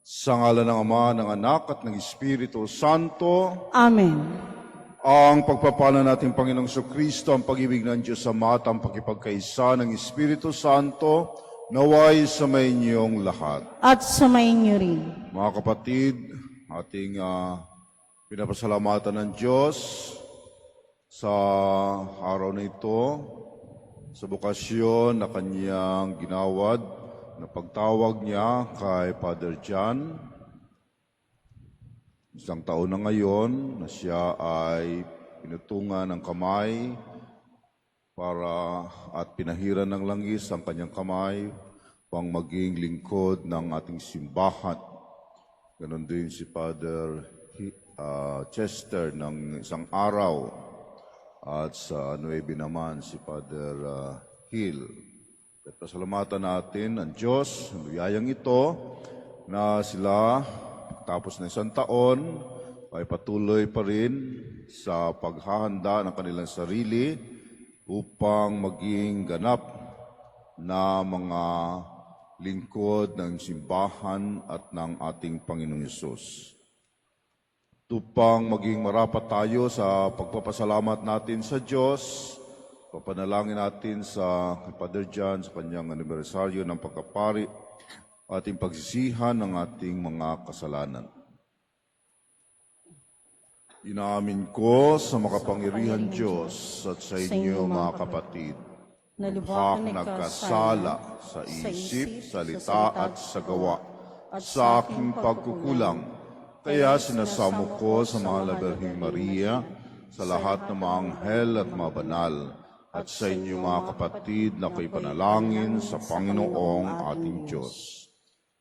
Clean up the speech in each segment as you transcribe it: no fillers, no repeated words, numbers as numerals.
Sa ngalan ng Ama, ng Anak, at ng Espiritu Santo. Amen. Ang pagpapala nating Panginoong Kristo, ang pag-ibig ng Diyos Ama at ang pakipagkaisa ng Espiritu Santo, naway sa may inyong lahat. At sumayin niyo rin. Mga kapatid, ating pinapasalamatan ng Diyos sa araw na ito, sa bukasyon na kanyang ginawad, na pagtawag niya kay Father John. Isang taon na ngayon na siya ay pinutungan ng kamay at pinahiran ng langis ang kanyang kamay pang maging lingkod ng ating simbahan. Ganon din si Father Chester ng isang araw, at sa 9 naman si Father Hill. At pasalamatan natin ang Diyos, ang biyayang ito, na sila tapos ng isang taon ay patuloy pa rin sa paghahanda ng kanilang sarili upang maging ganap na mga lingkod ng simbahan at ng ating Panginoong Hesus. Upang maging marapat tayo sa pagpapasalamat natin sa Diyos, papanalangin natin sa Father John sa kanyang anibersaryo ng pagkapari, ating pagsisihan ng ating mga kasalanan. Inaamin ko sa makapangyarihan Diyos at sa inyo mga kapatid, na lubhang lubhang nagkasala sa isip, salita at sa gawa, sa aking pagkukulang. Kaya sinasamo ko sa mga Birheng Maria, sa lahat ng mga anghel at mga banal, at sa inyo mga kapatid na ko'y panalangin sa Panginoong ating Diyos.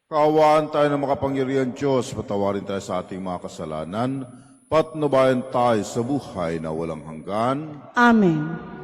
Kaawaan tayo ng makapangyarihan Diyos, patawarin tayo sa ating mga kasalanan, patnubayan tayo sa buhay na walang hanggan. Amen.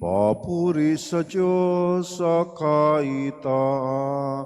Papuri sa Diyos sa kaitaasan.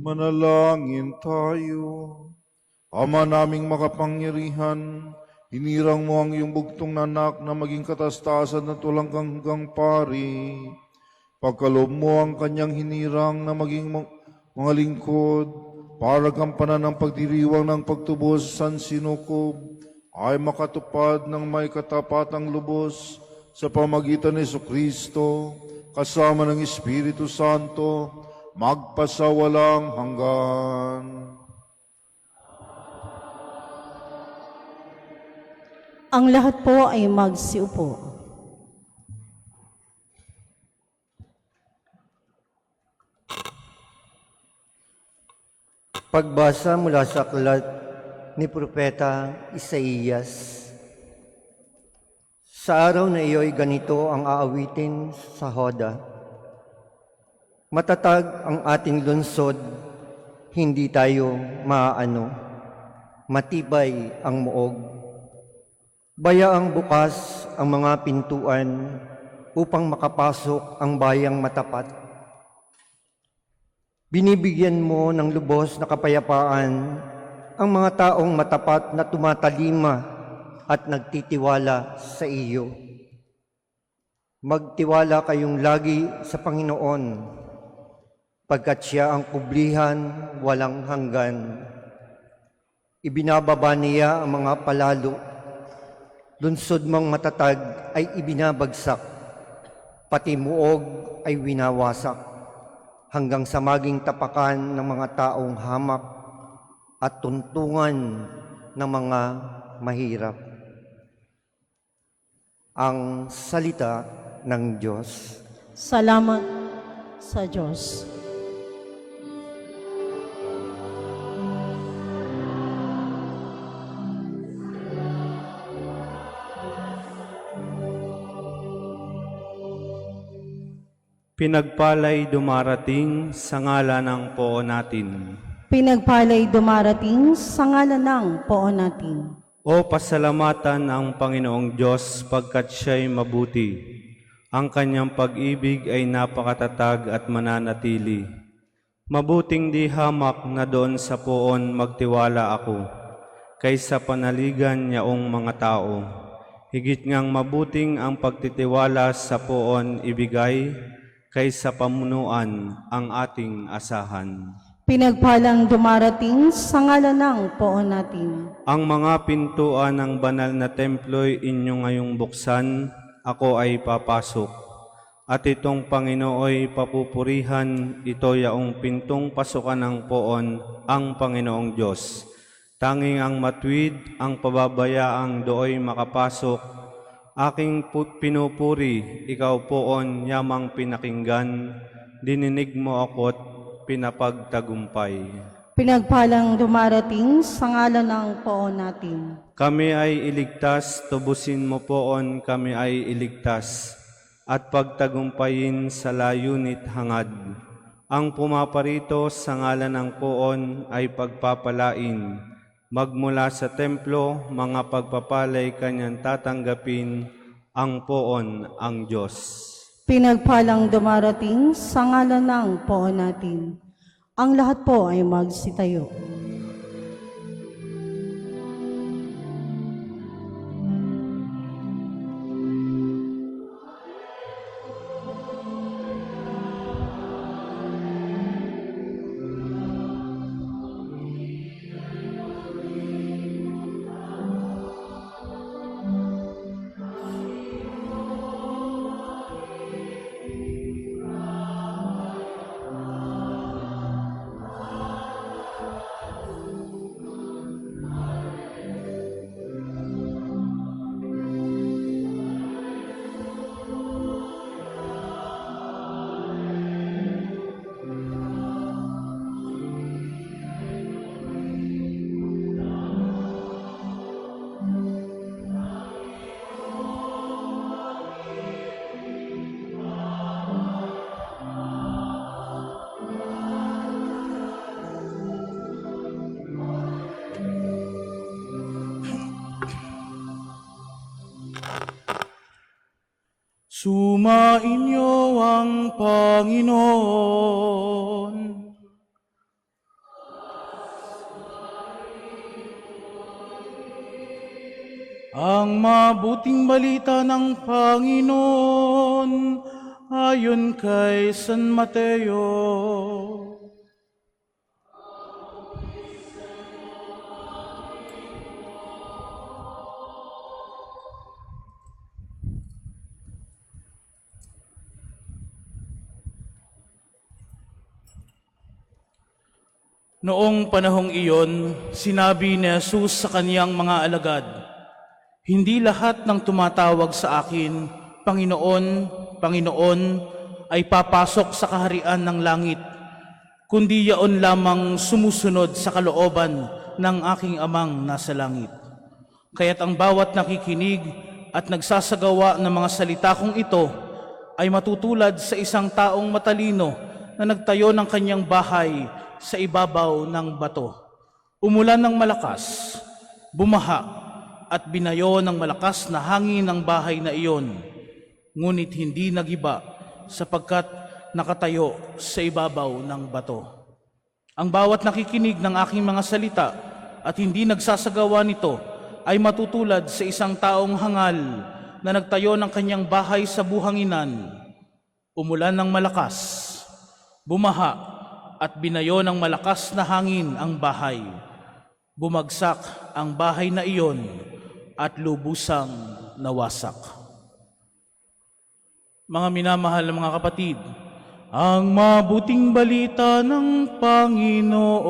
Manalangin tayo. Ama naming makapangyarihan, hinirang mo ang iyong bugtong na anak na maging katastasan at walang hanggang pari. Pagkaloob mo ang kanyang hinirang na maging mga lingkod, para gampanan ng pagdiriwang ng pagtubos sa sinukob, ay makatupad ng may katapatang lubos sa pamagitan ni Jesucristo, kasama ng Espiritu Santo, magpasawalang hanggan. Ang lahat po ay magsiupo. Pagbasa mula sa aklat ni Propeta Isaías. Sa araw na iyo'y ganito ang aawitin sa Hoda. Matatag ang ating lungsod, hindi tayo maaano. Matibay ang muog. Bayaang bukas ang mga pintuan upang makapasok ang bayang matapat. Binibigyan mo ng lubos na kapayapaan ang mga taong matapat na tumatalima at nagtitiwala sa iyo. Magtiwala kayong lagi sa Panginoon, pagkat siya ang kublihan walang hanggan. Ibinababa niya ang mga palalo. Lunsod mong matatag ay ibinabagsak, pati muog ay winawasak, hanggang sa maging tapakan ng mga taong hamak at tuntungan ng mga mahirap. Ang salita ng Diyos. Salamat sa Diyos. Pinagpalay dumarating sa ngala ng poon natin. Pinagpalay dumarating sa ngalan ng poon natin. O pasalamatan ang Panginoong Diyos pagkat siya'y mabuti. Ang kanyang pag-ibig ay napakatatag at mananatili. Mabuting di hamak na doon sa poon magtiwala ako, kaysa panaligan niyaong mga tao. Higit ngang mabuting ang pagtitiwala sa poon ibigay, kaysa pamunuan ang ating asahan. Pinagpalang dumarating sa ngalan ng poon natin. Ang mga pintuan ng banal na templo'y inyo ngayong buksan, ako ay papasok. At itong Panginooy papupurihan, ito yaong pintong pasukan ng poon, ang Panginoong Diyos. Tanging ang matwid, ang pababayaang dooy makapasok. Aking pinupuri, ikaw poon, yamang pinakinggan, dininig mo ako't pinapagtagumpay. Pinagpalang dumarating sa ngalan ng poon natin. Kami ay iligtas, tubusin mo poon, kami ay iligtas, at pagtagumpayin sa layunit hangad. Ang pumaparito sa ngalan ng poon ay pagpapalain. Magmula sa templo, mga pagpapalay kanyang tatanggapin, ang poon ang Diyos. Pinagpalang dumarating sa ngalan ng poon natin. Ang lahat po ay magsitayo. Sumainyo ang Panginoon. Ang mabuting balita ng Panginoon ayon kay San Mateo. Noong panahong iyon, sinabi ni Jesus sa kaniyang mga alagad, "Hindi lahat ng tumatawag sa akin, Panginoon, Panginoon, ay papasok sa kaharian ng langit, kundi yaon lamang sumusunod sa kalooban ng aking Amang nasa langit. Kaya't ang bawat nakikinig at nagsasagawa ng mga salita kong ito ay matutulad sa isang taong matalino na nagtayo ng kanyang bahay sa ibabaw ng bato. Umulan ng malakas, bumaha, at binayo ng malakas na hangin ang bahay na iyon, ngunit hindi nagiba sapagkat nakatayo sa ibabaw ng bato. Ang bawat nakikinig ng aking mga salita at hindi nagsasagawa nito ay matutulad sa isang taong hangal na nagtayo ng kanyang bahay sa buhanginan. Umulan ng malakas, bumaha, at binayo ng malakas na hangin ang bahay. Bumagsak ang bahay na iyon at lubusang nawasak." Mga minamahal na mga kapatid, ang mabuting balita ng Panginoon.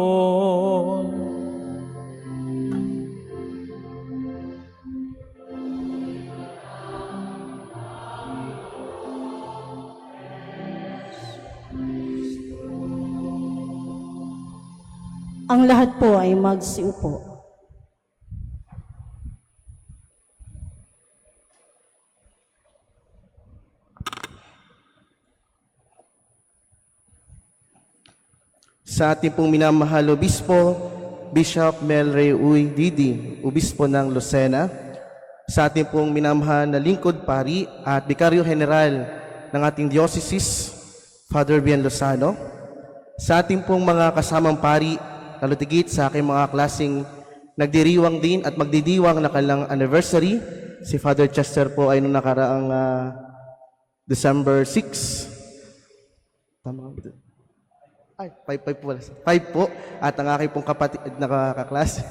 Ang lahat po ay magsiupo. Sa ating pong minamahal Obispo, Bishop Mel Ray Uy Didi, Obispo ng Lucena, sa ating pong minamahal na lingkod pari at Bikaryo General ng ating Diocese, Father Bien Lozano, sa ating pong mga kasamang pari, lalo tigit sa aking mga klaseng nagdiriwang din at magdidiwang na kanilang anniversary. Si Father Chester po ay nung nakaraang December 6. Tama ba? Ay, 5 po. 5 po. At ang aking pong kapatid na kaklase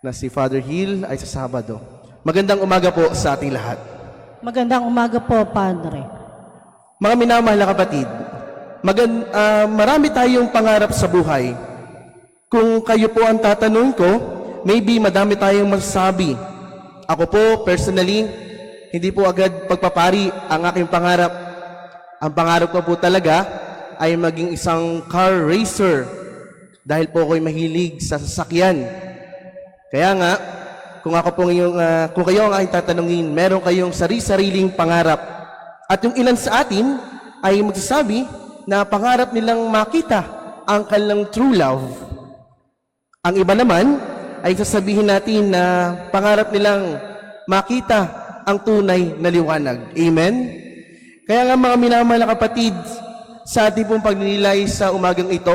na si Father Hill ay sa Sabado. Magandang umaga po sa ating lahat. Magandang umaga po, Padre. Mga minamahal na kapatid, marami tayong pangarap sa buhay. Kung kayo po ang tatanungin ko, maybe madami tayong masasabi. Ako po, personally, hindi po agad pagpapari ang aking pangarap. Ang pangarap ko po talaga ay maging isang car racer dahil po ako'y mahilig sa sasakyan. Kaya nga, kung kayo ang aking tatanungin, meron kayong sari-sariling pangarap. At yung ilan sa atin ay magsasabi na pangarap nilang makita ang kanilang true love. Ang iba naman ay sasabihin natin na pangarap nilang makita ang tunay na liwanag. Amen? Kaya nga mga minamahal na kapatid, sa ating pong pagninilay sa umagang ito,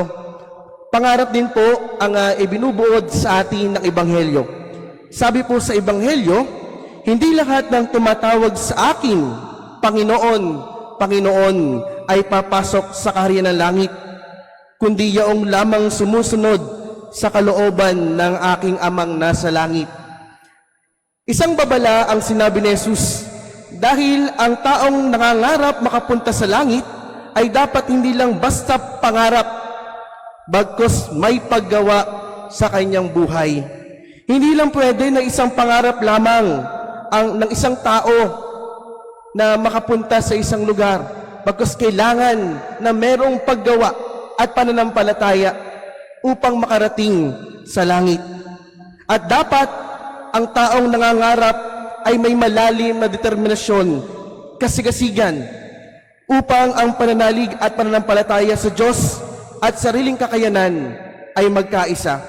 pangarap din po ang ibinubuod sa atin ng Ebanghelyo. Sabi po sa Ebanghelyo, hindi lahat ng tumatawag sa akin, Panginoon, Panginoon, ay papasok sa kaharian ng langit, kundi yaong lamang sumusunod sa kalooban ng aking Amang nasa langit. Isang babala ang sinabi ni Jesus, dahil ang taong nangangarap makapunta sa langit ay dapat hindi lang basta pangarap, bagkus may paggawa sa kanyang buhay. Hindi lang pwede na isang pangarap lamang ng isang tao na makapunta sa isang lugar, bagkus kailangan na merong paggawa at pananampalataya upang makarating sa langit. At dapat ang taong nangangarap ay may malalim na determinasyon, kasigasigan, upang ang pananalig at pananampalataya sa Diyos at sariling kakayanan ay magkaisa.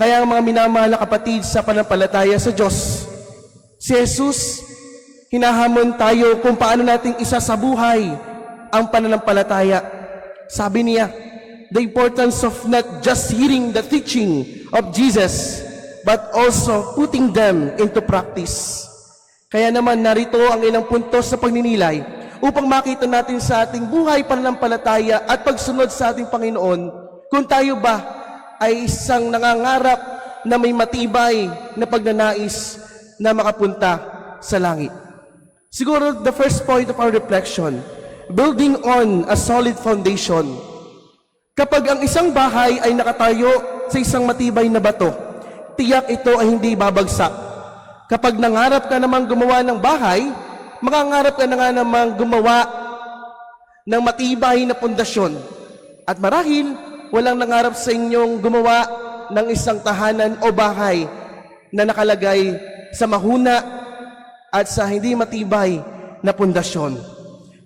Kaya ang mga minamahal na kapatid sa pananampalataya sa Diyos, si Jesus, hinahamon tayo kung paano nating isa sa buhay ang pananampalataya. Sabi niya, the importance of not just hearing the teaching of Jesus, but also putting them into practice. Kaya naman narito ang ilang puntos sa pagninilay upang makita natin sa ating buhay pananampalataya at pagsunod sa ating Panginoon kung tayo ba ay isang nangangarap na may matibay na pagnanais na makapunta sa langit. Siguro the first point of our reflection, building on a solid foundation. Kapag ang isang bahay ay nakatayo sa isang matibay na bato, tiyak ito ay hindi babagsak. Kapag nangarap ka namang gumawa ng bahay, makangarap ka na nga namang gumawa ng matibay na pundasyon. At marahil, walang nangarap sa inyong gumawa ng isang tahanan o bahay na nakalagay sa mahuna at sa hindi matibay na pundasyon.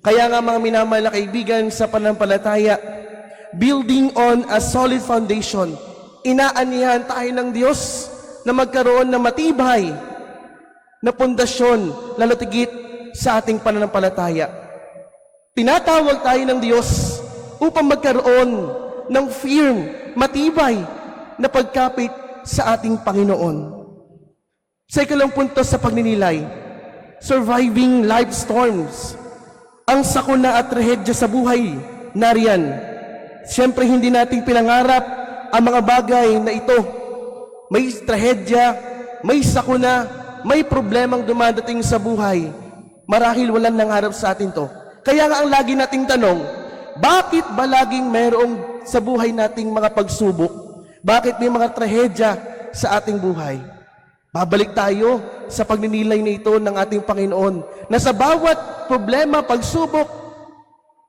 Kaya nga mga minamahal na kaibigan sa pananampalataya, building on a solid foundation, inaanihan tayo ng Diyos na magkaroon ng matibay na pundasyon, lalo tigit sa ating pananampalataya. Tinatawag tayo ng Diyos upang magkaroon ng firm, matibay na pagkapit sa ating Panginoon. Sa ikalang punto sa pagninilay, surviving life storms. Ang sakuna at trahedya sa buhay, nariyan. Siyempre hindi natin pinangarap ang mga bagay na ito. May trahedya, may sakuna, may problemang dumadating sa buhay. Marahil walang nangarap sa atin to. Kaya nga ang lagi nating tanong, bakit ba laging mayroong sa buhay nating mga pagsubok? Bakit may mga trahedya sa ating buhay? Babalik tayo sa pagninilay na ito ng ating Panginoon na sa bawat problema, pagsubok,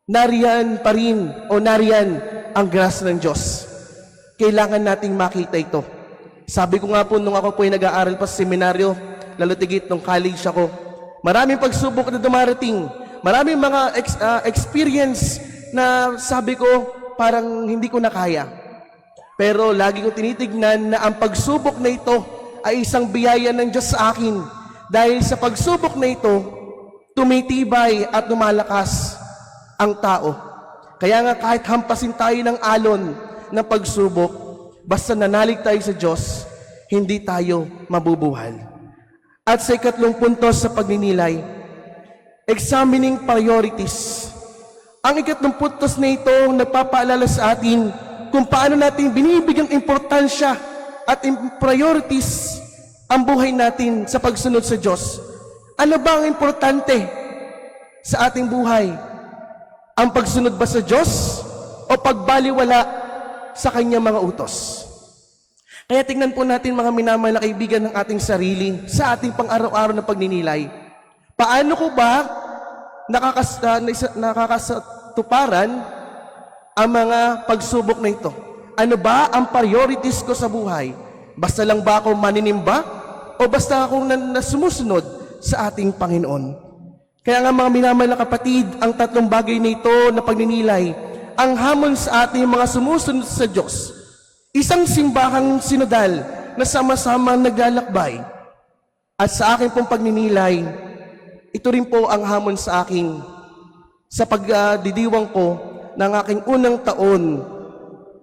nariyan pa rin o nariyan ang grasya ng Diyos. Kailangan nating makita ito. Sabi ko nga po nung ako po ay nag-aaral pa sa seminaryo, lalo tigit nung college ako, maraming pagsubok na dumarating, maraming mga experience na sabi ko parang hindi ko na kaya. Pero lagi kong tinitignan na ang pagsubok na ito ay isang biyaya ng Diyos sa akin. Dahil sa pagsubok na ito, tumitibay at lumalakas ang tao. Kaya nga kahit hampasin tayo ng alon ng pagsubok, basta nanalig tayo sa Diyos, hindi tayo mabubuhal. At sa ikatlong punto sa pagninilay, examining priorities. Ang ikatlong puntos na ito nagpapaalala sa atin kung paano natin binibigyang importansya at priorities ang buhay natin sa pagsunod sa Diyos. Ano ba ang importante sa ating buhay? Ang pagsunod ba sa Diyos o pagbaliwala sa Kanyang mga utos? Kaya tingnan po natin mga minamahal na kaibigan ng ating sarili sa ating pang-araw-araw na pagninilay. Paano ko ba nakakasatuparan ang mga pagsubok na ito? Ano ba ang priorities ko sa buhay? Basta lang ba ako maninimba? O basta akong sumusunod sa ating Panginoon? Kaya nga mga minamahal na kapatid, ang tatlong bagay na ito na pagninilay, ang hamon sa ating mga sumusunod sa Diyos. Isang simbahang sinodal na sama-sama naglalakbay. At sa akin pong pagninilay, ito rin po ang hamon sa akin sa pagdidiwang ko ng aking unang taon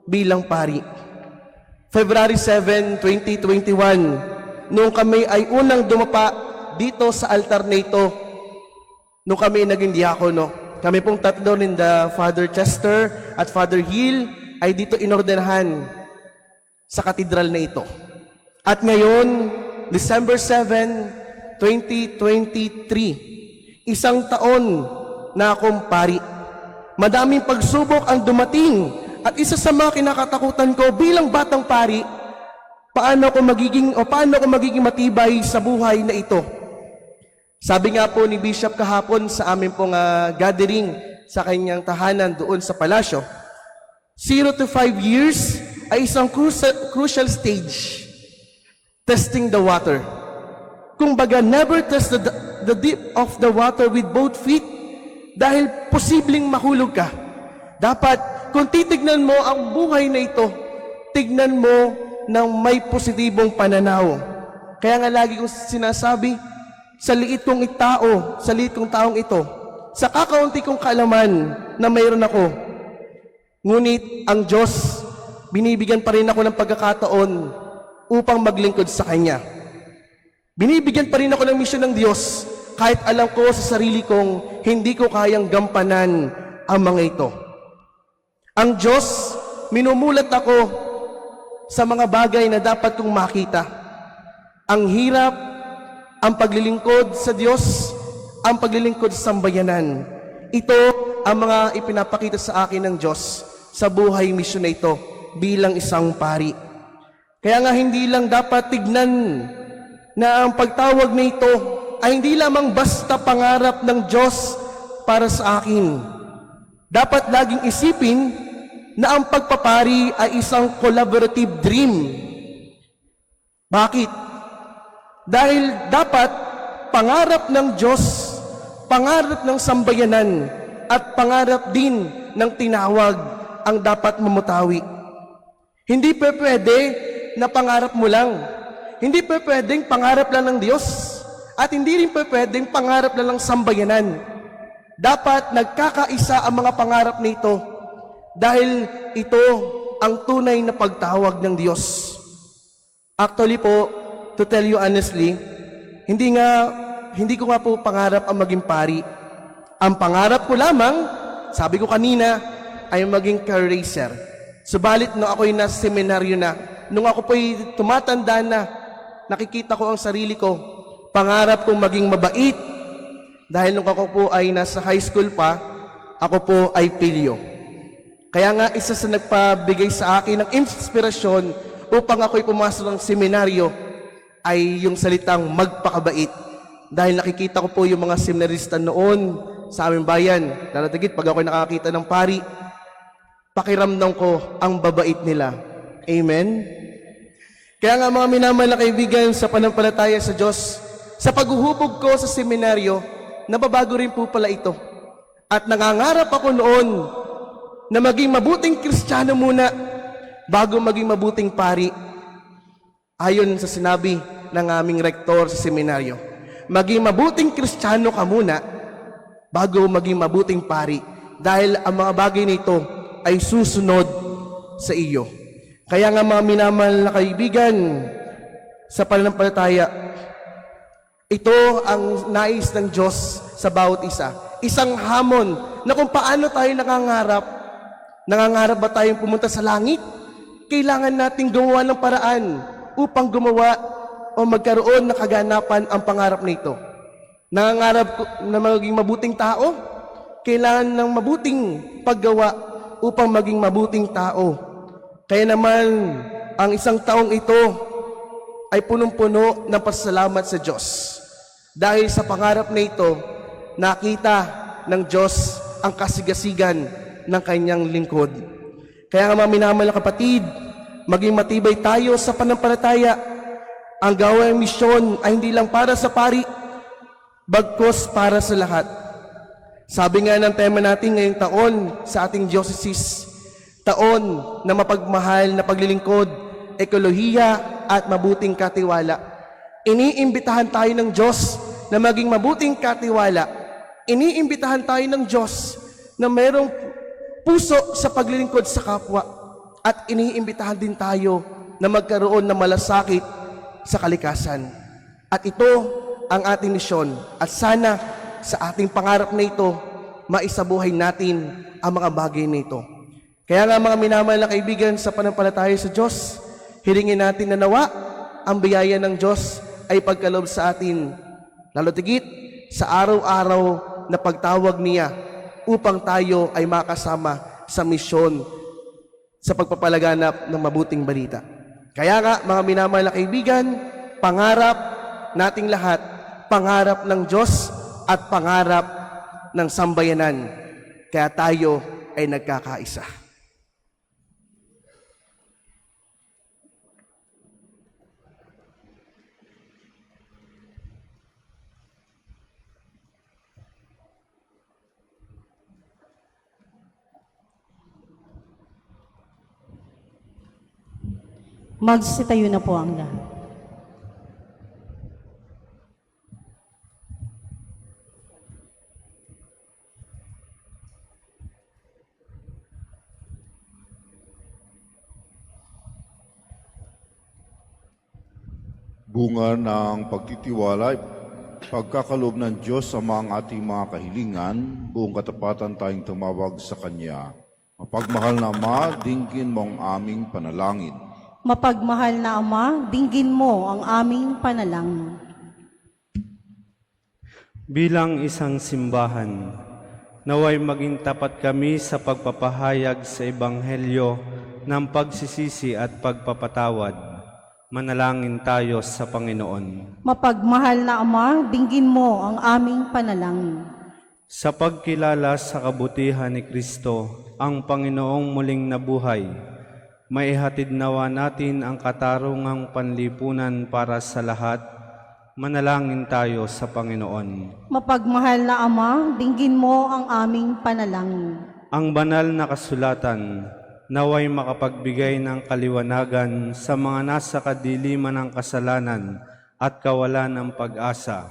bilang pari. February 7, 2021, noong kami ay unang dumapa dito sa altar na ito, noong kami naging diakono. Kami pong tatlo ni Father Chester at Father Hill ay dito inordenahan sa katedral na ito. At ngayon, December 7, 2023, isang taon na akong pari. Madaming pagsubok ang dumating at isa sa mga kinakatakutan ko bilang batang pari, paano ako magiging matibay sa buhay na ito. Sabi nga po ni Bishop kahapon sa amin pong gathering sa kanyang tahanan doon sa palasyo, 0 to 5 years ay isang crucial stage. Testing the water. Kung baga, never test the deep of the water with both feet dahil posibleng mahulog ka. Dapat, kung titignan mo ang buhay na ito, tignan mo ng may positibong pananaw. Kaya nga lagi kong sinasabi, sa liit kong taong ito, sa kakaunti kong kaalaman na mayroon ako, ngunit ang Diyos, binibigyan pa rin ako ng pagkakataon upang maglingkod sa Kanya. Binibigyan pa rin ako ng misyon ng Diyos kahit alam ko sa sarili kong hindi ko kayang gampanan ang mga ito. Ang Diyos, minumulat ako sa mga bagay na dapat kong makita. Ang hirap, ang paglilingkod sa Diyos, ang paglilingkod sa sambayanan. Ito ang mga ipinapakita sa akin ng Diyos sa buhay misyon na ito bilang isang pari. Kaya nga hindi lang dapat tignan na ang pagtawag na ito ay hindi lamang basta pangarap ng Diyos para sa akin. Dapat laging isipin na ang pagpapari ay isang collaborative dream. Bakit? Dahil dapat pangarap ng Diyos, pangarap ng sambayanan, at pangarap din ng tinawag ang dapat mamutawi. Hindi pwede na pangarap mo lang. Hindi pwedeng pangarap lang ng Diyos. At hindi rin pwedeng pangarap lang ng sambayanan. Dapat nagkakaisa ang mga pangarap nito dahil ito ang tunay na pagtawag ng Diyos. Actually po, to tell you honestly, hindi ko nga po pangarap ang maging pari. Ang pangarap ko lamang, sabi ko kanina, ay maging car racer. Subalit nung ako'y nasa seminaryo na, nung ako po'y tumatanda na, nakikita ko ang sarili ko, pangarap kong maging mabait. Dahil nung ako po ay nasa high school pa, ako po ay pilyo. Kaya nga isa sa nagpabigay sa akin ng inspirasyon upang ako'y pumasok ng seminaryo ay yung salitang magpakabait. Dahil nakikita ko po yung mga seminarista noon sa aming bayan. Lalatigit, pag ako'y nakakita ng pari, pakiramdam ko ang babait nila. Amen? Kaya nga mga minamahal na kaibigan sa panampalataya sa Diyos, sa paghuhubog ko sa seminaryo, nababago rin po pala ito. At nangangarap ako noon na maging mabuting Kristiyano muna bago maging mabuting pari. Ayon sa sinabi ng aming rektor sa seminaryo, maging mabuting Kristiyano ka muna bago maging mabuting pari dahil ang mga bagay nito ay susunod sa iyo. Kaya nga mga minamahal na kaibigan sa pananampalataya, ito ang nais ng Diyos sa bawat isa. Isang hamon na kung paano tayo nangangarap. Nangangarap ba tayong pumunta sa langit? Kailangan nating gumawa ng paraan upang gumawa o magkaroon ng kaganapan ang pangarap nito. Nangangarap na maging mabuting tao? Kailangan ng mabuting paggawa upang maging mabuting tao. Kaya naman, ang isang taong ito ay punong-puno ng pasasalamat sa Diyos. Dahil sa pangarap na ito, nakita ng Diyos ang kasigasigan ng kanyang lingkod. Kaya nga mga minamahal na kapatid, maging matibay tayo sa panampalataya. Ang gawang misyon ay hindi lang para sa pari, bagkus para sa lahat. Sabi nga ng tema natin ngayong taon sa ating diocese, taon na mapagmahal na paglilingkod, ekolohiya at mabuting katiwala. Iniimbitahan tayo ng Diyos na maging mabuting katiwala. Iniimbitahan tayo ng Diyos na mayroong puso sa paglilingkod sa kapwa. At iniimbitahan din tayo na magkaroon ng malasakit sa kalikasan. At ito ang ating misyon. At sana sa ating pangarap na ito, maisabuhay natin ang mga bagay na ito. Kaya nga mga minamahal na kaibigan sa panampalataya sa Diyos, hilingin natin na nawa ang biyaya ng Diyos ay pagkaloob sa atin, lalo tigit sa araw-araw na pagtawag niya upang tayo ay makasama sa misyon sa pagpapalaganap ng mabuting balita. Kaya nga mga minamahal na kaibigan, pangarap nating lahat, pangarap ng Diyos at pangarap ng sambayanan. Kaya tayo ay nagkakaisa. Magsitayo na po ang lahat. Bunga ng pagtitiwala, pagkakaloob ng Diyos sa mga ating mga kahilingan, buong katapatan tayong tumawag sa Kanya. Mapagmahal na Ama, dinggin mo ang aming panalangin. Mapagmahal na Ama, dinggin mo ang aming panalangin. Bilang isang simbahan, naway maging tapat kami sa pagpapahayag sa Ebanghelyo ng pagsisisi at pagpapatawad. Manalangin tayo sa Panginoon. Mapagmahal na Ama, dinggin mo ang aming panalangin. Sa pagkilala sa kabutihan ni Kristo, ang Panginoong muling nabuhay, maihatid nawa natin ang katarungang panlipunan para sa lahat. Manalangin tayo sa Panginoon. Mapagmahal na Ama, dinggin mo ang aming panalangin. Ang banal na kasulatan, naway makapagbigay ng kaliwanagan sa mga nasa kadiliman ng kasalanan at kawalan ng pag-asa.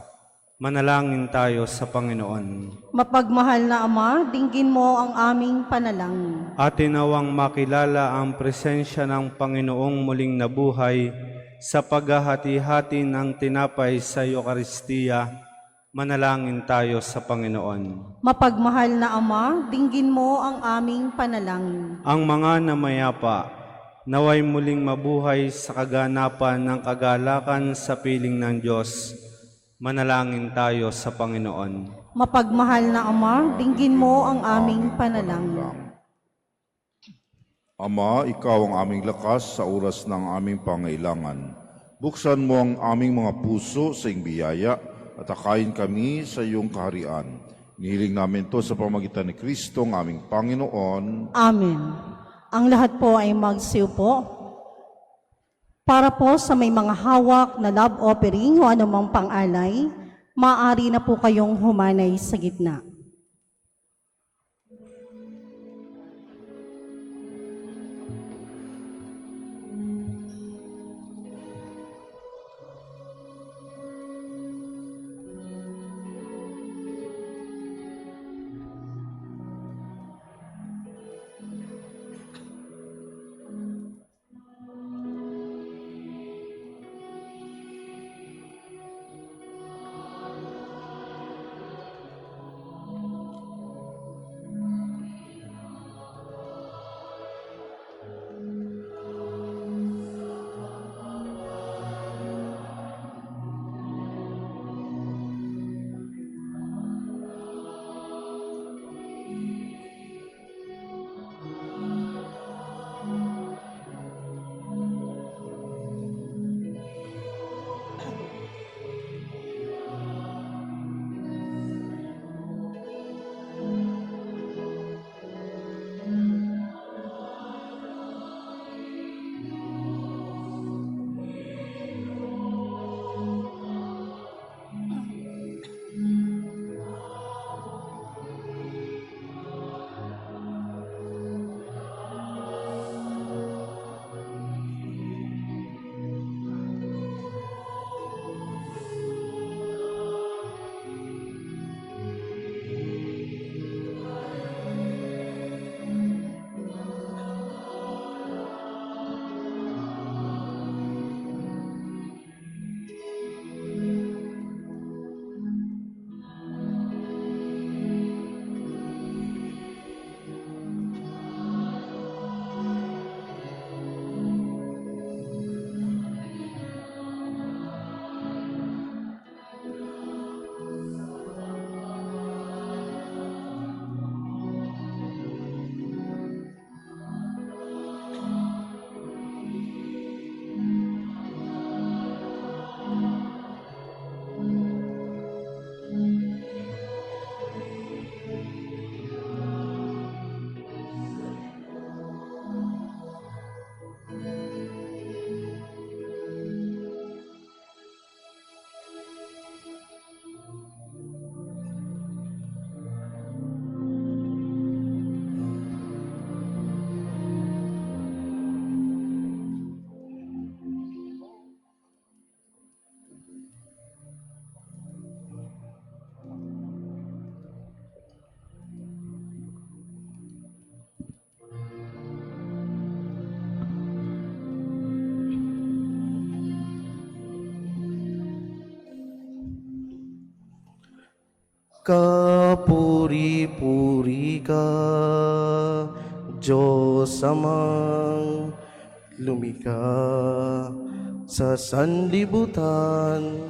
Manalangin tayo sa Panginoon. Mapagmahal na Ama, dinggin mo ang aming panalangin. Atin nawang makilala ang presensya ng Panginoong muling nabuhay sa paghahati-hati ng tinapay sa Eucharistia. Manalangin tayo sa Panginoon. Mapagmahal na Ama, dinggin mo ang aming panalangin. Ang mga namayapa, naway muling mabuhay sa kaganapan ng kagalakan sa piling ng Diyos. Manalangin tayo sa Panginoon. Mapagmahal na Ama, dinggin mo ang aming panalangin. Ama, Ikaw ang aming lakas sa oras ng aming pangailangan. Buksan mo ang aming mga puso sa iyong biyaya at akayin kami sa iyong kaharian. Nihiling namin to sa pamagitan ni Kristo, ang aming Panginoon. Amen. Ang lahat po ay magsiupo. Para po sa may mga hawak na love offering o anumang pang-alay, maaari na po kayong humanay sa gitna. Kapuri-puri ka, Diyos Amang lumikha sa sanlibutan.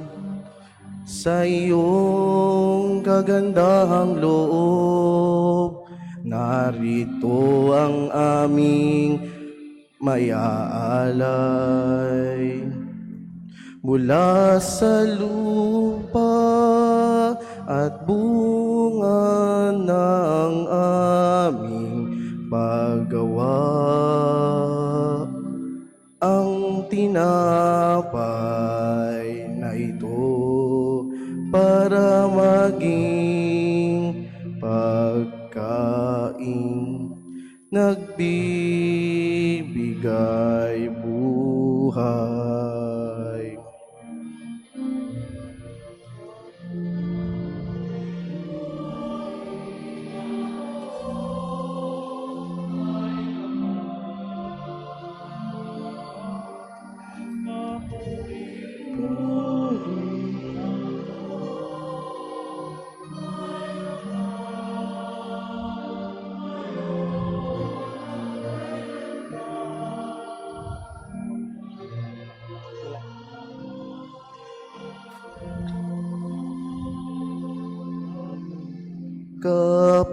Sa iyong kagandahang loob, narito ang aming maiaalay. Mula sa lupa at bunga ng aming paggawa, ang tinapay na ito para maging pagkain, nagbibigay buhay.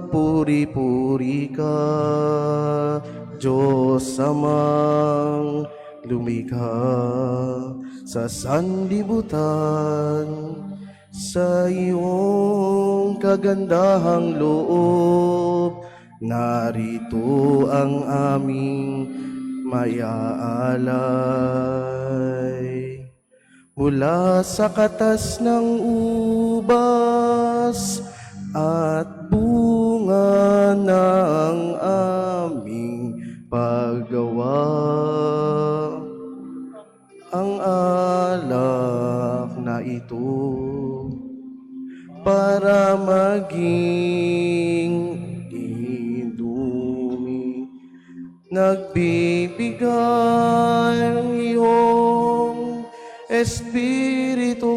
Kapuri-puri ka, Diyos Amang lumikha sa sanlibutan. Sa iyong kagandahang loob, narito ang aming maiaalay. Mula sa katas ng ubas at bunga ng aming paggawa, ang alak na ito para maging indumi, nagbibigay ang iyong Espiritu.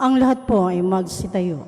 Ang lahat po ay magsitayo.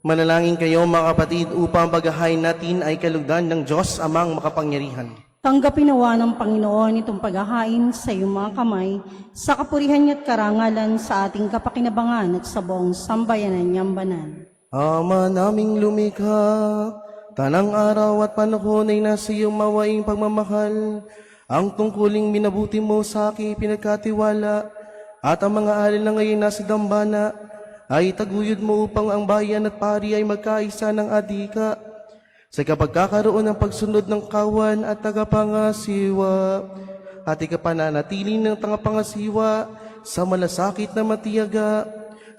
Manalangin kayo mga kapatid upang paghahain natin ay kalugdan ng Diyos Amang makapangyarihan. Tanggapin nawa ng Panginoon itong paghahain sa iyong mga kamay, sa kapurihan niya at karangalan sa ating kapakinabangan at sa buong sambayanan niyang banal. Ama naming lumikha, tanang araw at panahon ay nasa iyong mawaing pagmamahal. Ang tungkuling minabuti mo sa aking pinagkatiwala, at ang mga alin na ngayon nasa dambana, ay taguyod mo upang ang bayan at pari ay magkaisa ng adika sa kapagkakaroon ng pagsunod ng kawan at tagapangasiwa at ikapananatili ng tagapangasiwa sa malasakit na matiyaga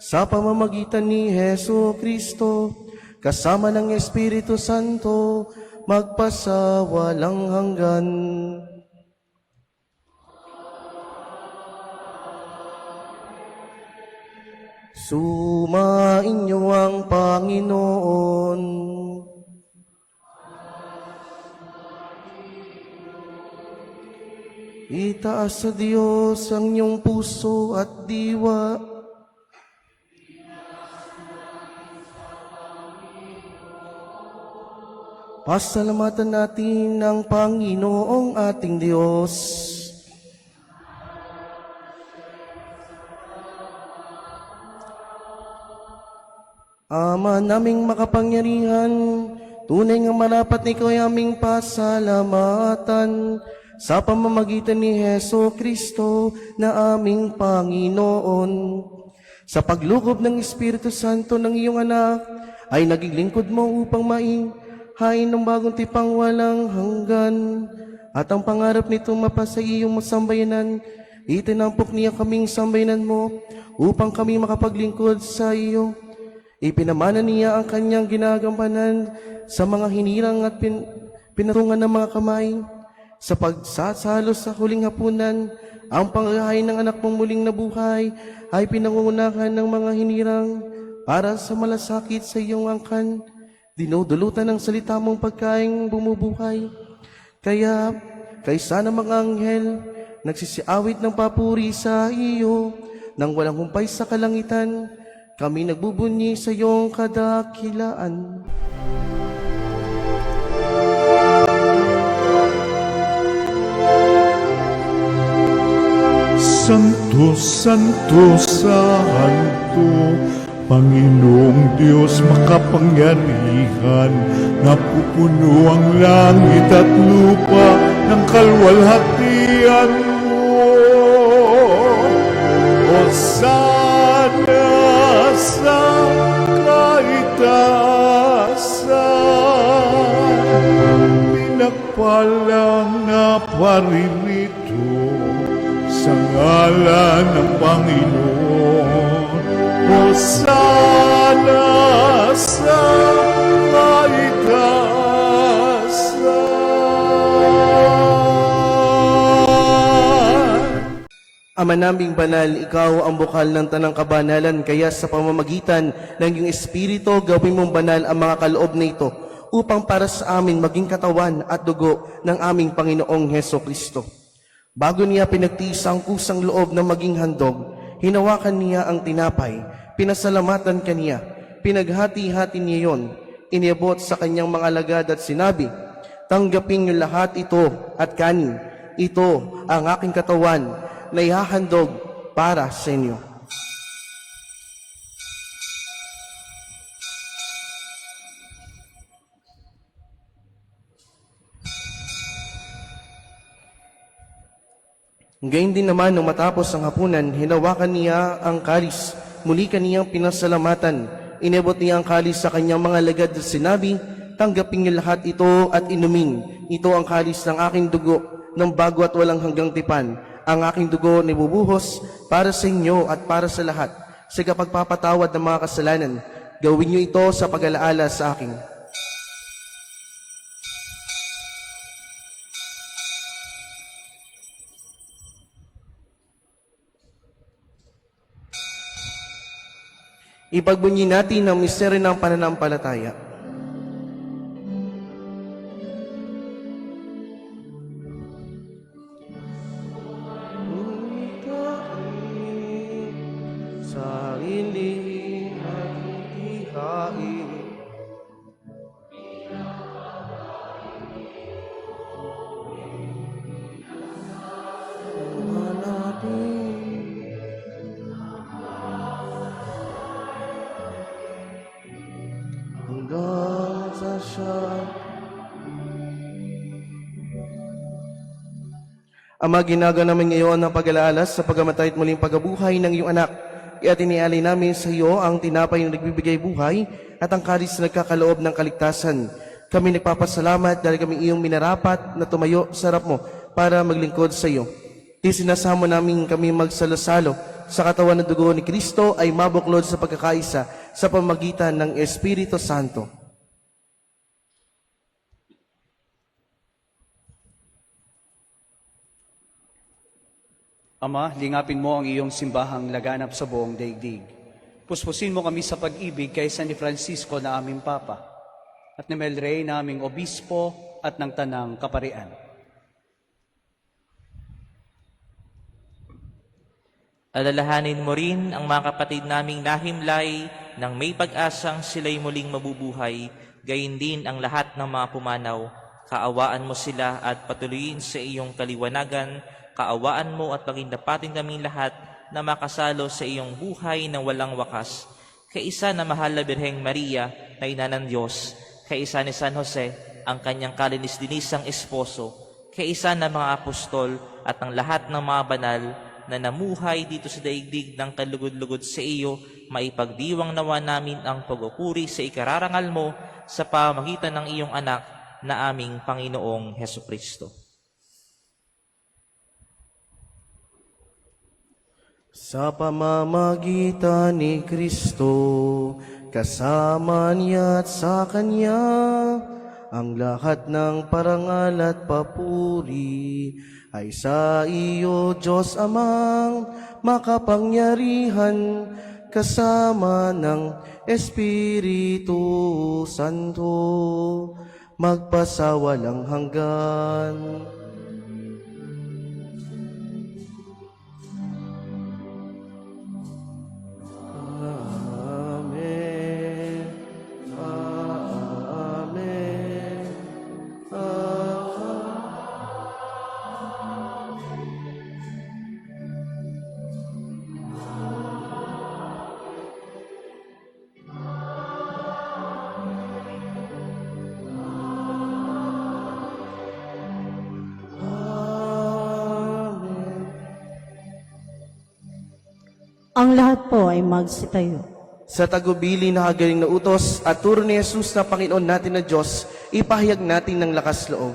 sa pamamagitan ni Heso Kristo kasama ng Espiritu Santo magpasawalang hanggan. Sumainyo ang Panginoon. Itaas sa Diyos ang iyong puso at diwa. Pasalamatan natin ang Panginoong ating Diyos. Ama naming makapangyarihan, tunay nga marapat na ikaw ay aming pasalamatan sa pamamagitan ni Heso Kristo na aming Panginoon. Sa paglukob ng Espiritu Santo ng iyong anak, ay naging lingkod mo upang maihain ng bagong tipang walang hanggan. At ang pangarap nito mapasa iyong sambayanan, itinampok niya kaming sambayanan mo upang kami makapaglingkod sa iyo. Ipinamana niya ang kanyang ginagampanan sa mga hinirang at pinatungan ng mga kamay. Sa pagsasalo sa huling hapunan, ang panghahain ng anak mong muling nabuhay ay pinangungunahan ng mga hinirang para sa malasakit sa iyong angkan. Dinudulutan ng salita mong pagkaing bumubuhay. Kaya, kaysa ng mga anghel, nagsisiawit ng papuri sa iyo, nang walang humpay sa kalangitan, kami nagbubunyi sa iyong kadakilaan. Santo, Santo, Santo, Panginoong Diyos makapangyarihan, napupuno ang langit at lupa ng kalwalhatian mo. Hosana sa kaitaasan, pinagpalang na paririto sa ngalan ng Panginoon. Hosana sa kaitaasan. Ama naming banal, ikaw ang bukal ng tanang kabanalan, kaya sa pamamagitan ng iyong Espiritu, gawin mong banal ang mga kaloob na ito, upang para sa amin maging katawan at dugo ng aming Panginoong Heso Kristo. Bago niya pinagtiis ang kusang loob na maging handog, hinawakan niya ang tinapay, pinasalamatan kaniya, pinaghati-hati niya yon, iniabot sa kanyang mga alagad at sinabi, "Tanggapin niyo lahat ito at kanin. Ito ang aking katawan na ihahandog para sa inyo." Gayun din naman nung matapos ang hapunan, hinawakan niya ang kalis. Muli kaniyang pinasalamatan. Inabot niya ang kalis sa kanyang mga alagad at sinabi, "Tanggapin niyo lahat ito at inumin. Ito ang kalis ng aking dugo, ng bago at walang hanggang tipan. Ang aking dugo nibubuhos para sa inyo at para sa lahat, sa kapagpapatawad ng mga kasalanan. Gawin niyo ito sa pag-alaala sa akin." Ipagbunyi natin ang misteryo ng pananampalataya. Sa iling at ihain, hanggang sa siya. Ama, ginaga namin ngayon ang pag-alaala sa pagamatay at muling pagabuhay ng iyong anak. Iatinialay namin sa iyo ang tinapay na nagbibigay buhay at ang kalis na nagkakaloob ng kaligtasan. Kami nagpapasalamat dahil kami iyong minarapat na tumayo sa harap mo para maglingkod sa iyo. Isinasamo namin kami magsalasalo sa katawan ng dugo ni Kristo ay mabuklod sa pagkakaisa sa pamagitan ng Espiritu Santo. Ama, lingapin mo ang iyong simbahang laganap sa buong daigdig. Puspusin mo kami sa pag-ibig kay San Francisco na aming Papa, at ni Mel Rey na aming Obispo at ng Tanang Kaparian. Alalahanin mo rin ang mga kapatid naming nahimlay nang may pag-asang sila'y muling mabubuhay, gayon din ang lahat ng mga pumanaw. Kaawaan mo sila at patuloyin sa iyong kaliwanagan. Kaawaan mo at pagindapatin kaming lahat na makasalo sa iyong buhay na walang wakas. Kaisa na mahal na Birheng Maria na ina ng Diyos, kaisa ni San Jose, ang kanyang kalinis-dinisang esposo, kaisa na mga apostol at ang lahat ng mga banal na namuhay dito sa daigdig ng kalugod-lugod sa iyo, maipagdiwang nawa namin ang pagupuri sa ikararangal mo sa pamagitan ng iyong anak na aming Panginoong Hesukristo. Sa pamamagitan ni Kristo, kasama niya at sa Kanya, ang lahat ng parangal at papuri ay sa iyo, Diyos Amang makapangyarihan, kasama ng Espiritu Santo, magpasawalang hanggan. Amen. Amen. Ang lahat po ay magsitayo. Sa tagubili na hagaling na utos at turo ni Jesus na Panginoon natin na Diyos, ipahayag natin ng lakas loob.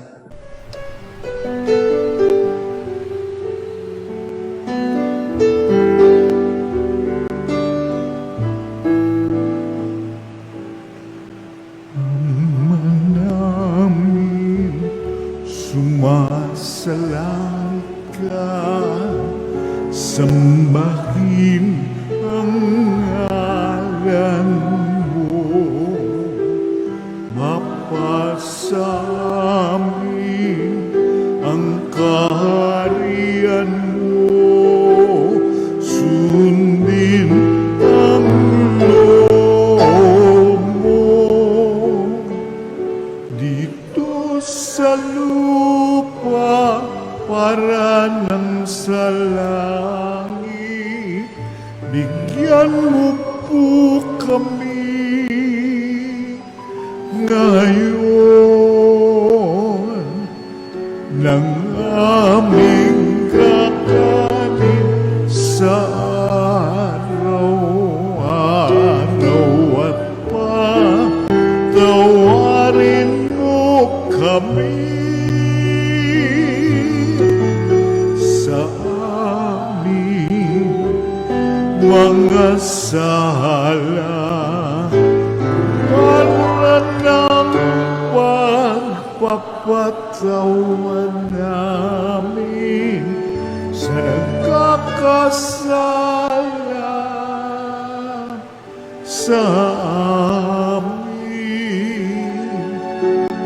namin sumasalang ka, sambahin ang ngalan mo, mapasamin ang kaharian mo, sundin ang loob mo dito sa lupa para nang sa langit. Bigyan mo po kami ngayon ng aming kakanin sa araw-araw, at patawarin mo kami sa aming mga sala, para ng pagpapatawan namin sa nagkakasala sa amin,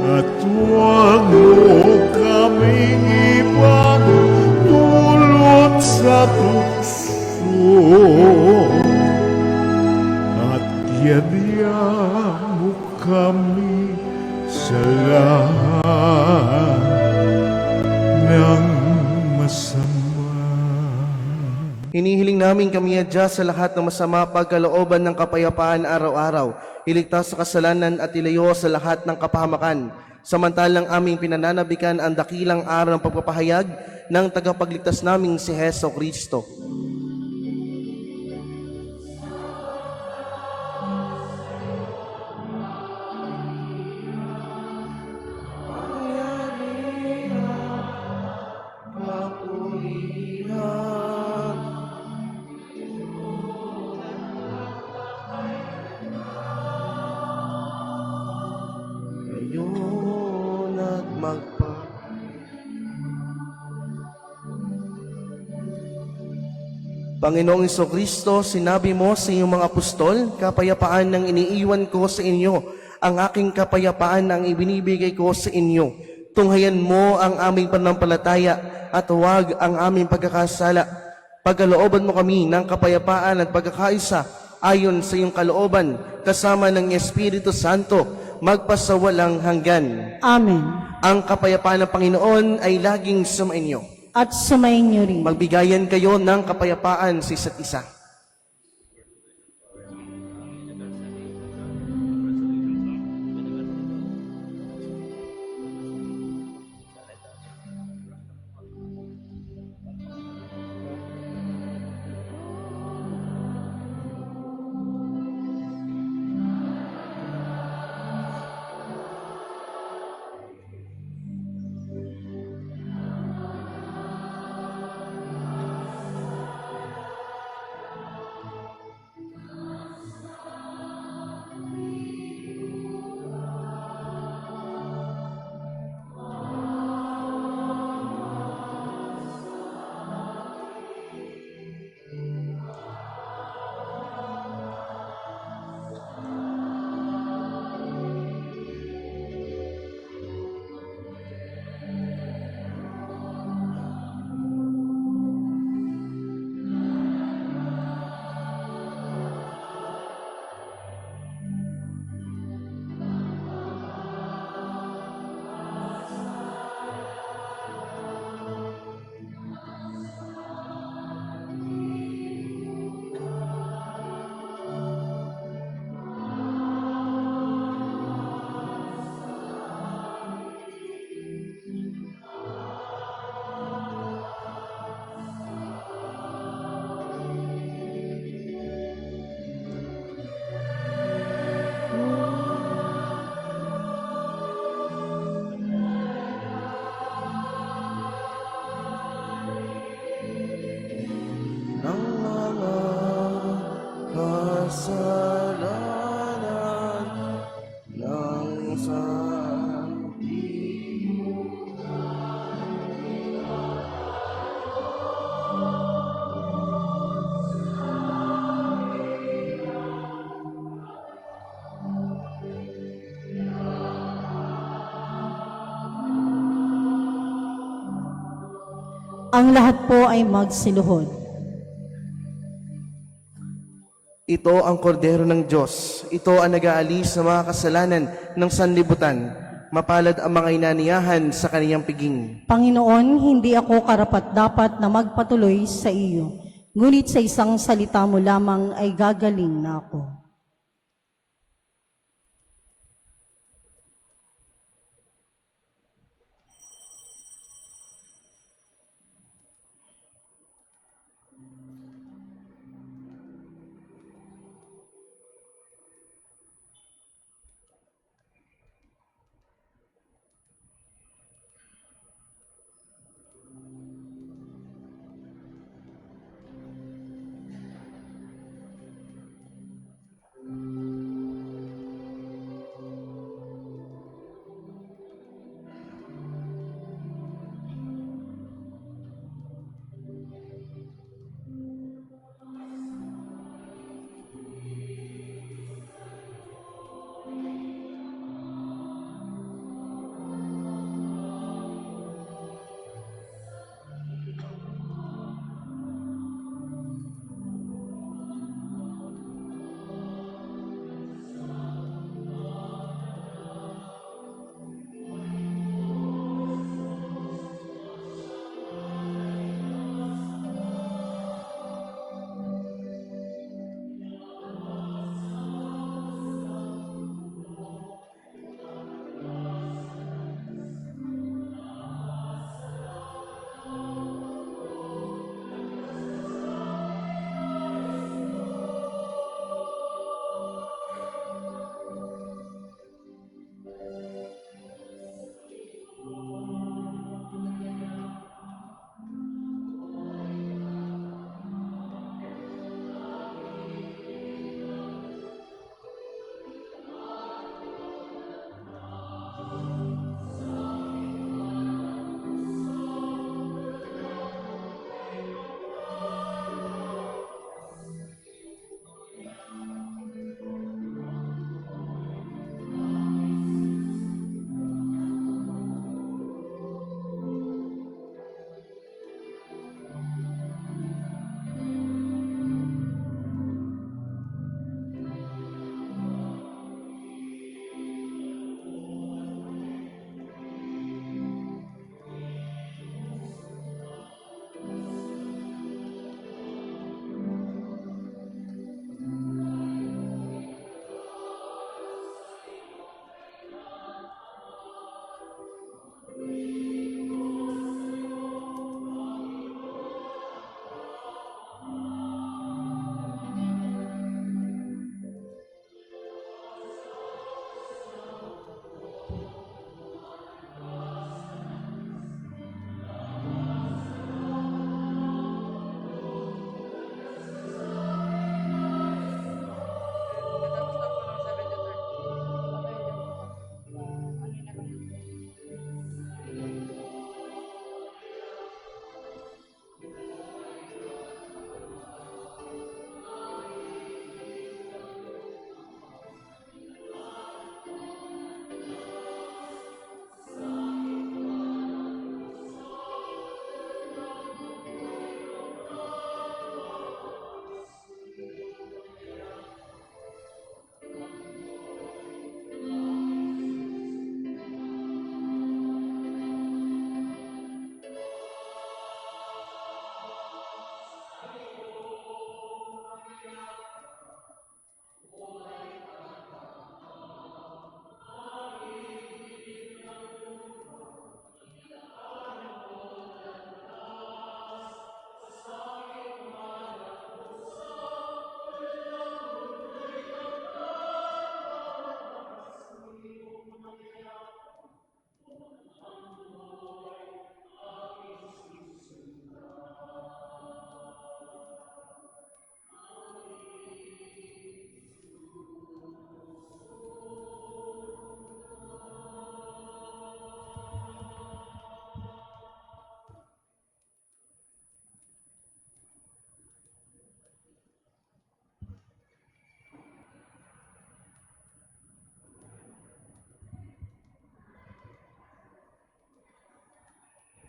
at huwag mo kaming ipagdulot sa tukso, at yadya mo kami sa lahat ng masama. Hinihiling namin kami adya sa lahat ng masama, pagkalooban ng kapayapaan araw-araw, iligtas sa kasalanan at ilayo sa lahat ng kapahamakan. Samantalang aming pinananabikan ang dakilang araw ng pagpapahayag ng tagapagligtas naming si Heso Kristo. Panginoong Kristo, sinabi mo sa iyong mga apostol, kapayapaan ang iniiwan ko sa inyo, ang aking kapayapaan ang ibinibigay ko sa inyo. Tunghayan mo ang aming pananampalataya at huwag ang aming pagkakasala. Pagkalooban mo kami ng kapayapaan at pagkakaisa ayon sa iyong kalooban, kasama ng Espiritu Santo, magpasawalang hanggan. Amen. Ang kapayapaan ng Panginoon ay laging sumainyo. At sumayin niyo rin. Magbigayan kayo ng kapayapaan sa isa't isa. Ng mga kasalanan ng sabi. Ang lahat po ay magsiluhod. Ito ang kordero ng Diyos. Ito ang nag-aalis sa mga kasalanan ng sanlibutan. Mapalad ang mga inaniyahan sa kaniyang piging. Panginoon, hindi ako karapat-dapat na magpatuloy sa iyo. Ngunit sa isang salita mo lamang ay gagaling na ako.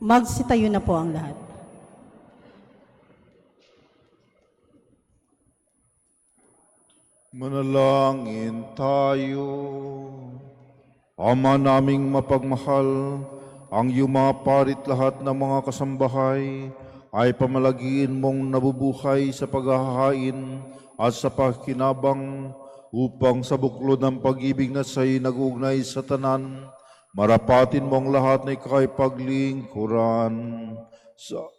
Magsitayo na po ang lahat. Manalangin tayo. Ama naming mapagmahal, ang yumaparit lahat ng mga kasambahay ay pamalagiin mong nabubuhay sa paghahain at sa pakinabang upang sa buklod ng pag-ibig na sa'y nag-ugnay sa tanan, marapatin mong lahat na ikapaglingkuran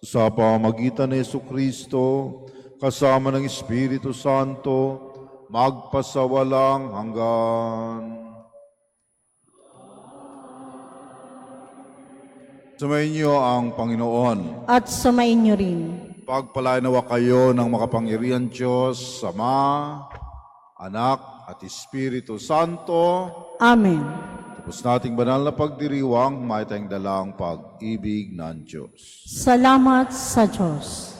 sa pamagitan ni Jesucristo kasama ng Espiritu Santo magpasawalang hanggan. Sumainyo ang Panginoon. At sumainyo rin. Pagpalain nawa kayo ng makapangyarihan Diyos, Ama, Anak, at Espiritu Santo. Amen. Tapos nating banal na pagdiriwang, may tayong dalang pag-ibig ng Diyos. Salamat sa Diyos.